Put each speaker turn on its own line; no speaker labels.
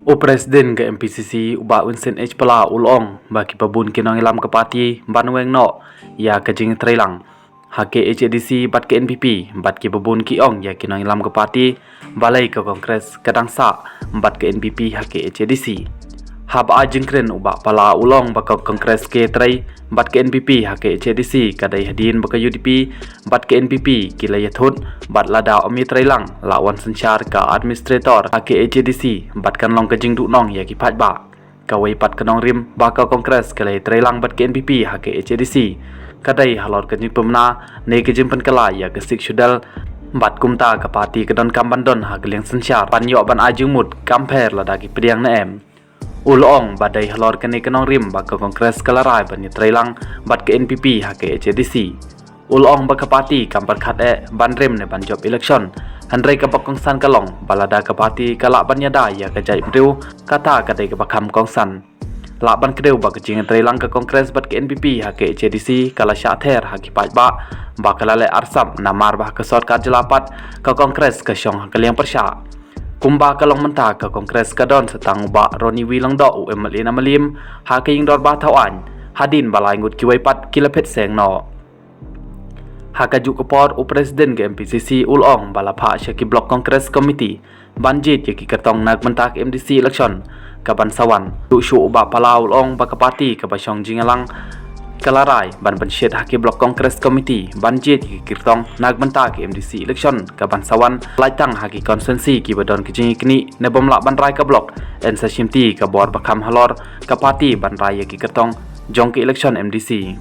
O Presiden ke MPCC ubah Winston H. Pala ulong bagi pabun kinong ilam ke parti banweng no ya kajing trailang. Hake HADC bat ke NPP bat ke pabun kiong ya kinong ilam ke parti balai ke Kongres kadangsa bat ke NPP hake HADC. Hab ajeng kren ubah Pala ulong baka Kongres ke trai bat ke NPP hake HADC kadai hadin baka UDP bat ke NPP kila yathut bat lada omi trailang lawan sensyar ka administrator hake HADC bat kan long kajing du nong ya ki phat ba kawai pat kanong rim baka Kongres kala trailang bat ke NPP hake HADC kadai halor kajing pemna ne kajing penkala ya kesik syudal bat kumta ka parti kedon kambandon hagling sensyar pan yo ban ajeng mut kamper lada ki pediang na em ulong badai halor kene kenong rim baka Kongres kalarai bani trailang bat ke NPP hake HADC ulong baka parti kampar khat ban rem ne ban job election handrai ka bakongsan kalong balada ka parti kala ban yada ya ka jai mriu kata kadai ka bakham kongsan la ban kedeu baka jing trailang ka Kongres bat ke NPP hake HADC kala sya ther haki pai ba bakala le arsam namar bah ka sort ka jelapat ka Kongres ka syong ka liang persya kumba kalong mentah ke Kongres kadon setang ba Roni Wilang do UMLE na malim ha ke ying dor ba thawan hadin balai ngut kiwai pat kilapet seng no ha ka ju kopor u Presiden ke MPCC ulong bala pha syaki blok Kongres committee banjit yaki katong nak mentah ke MDC election ka ban sawan tu syu ba Pala ulong ba ka parti ka basyong jingalang kalarai ban syet haki blok Kongres committee banjit ki kirtong nag mentah ke MDC election ka ban sawan laitang haki konsensi ki badon ki jingi kini ne bomla ban rai ka blok en sa shimti ka bor bakham halor ka parti ban rai ki kirtong jong ki election MDC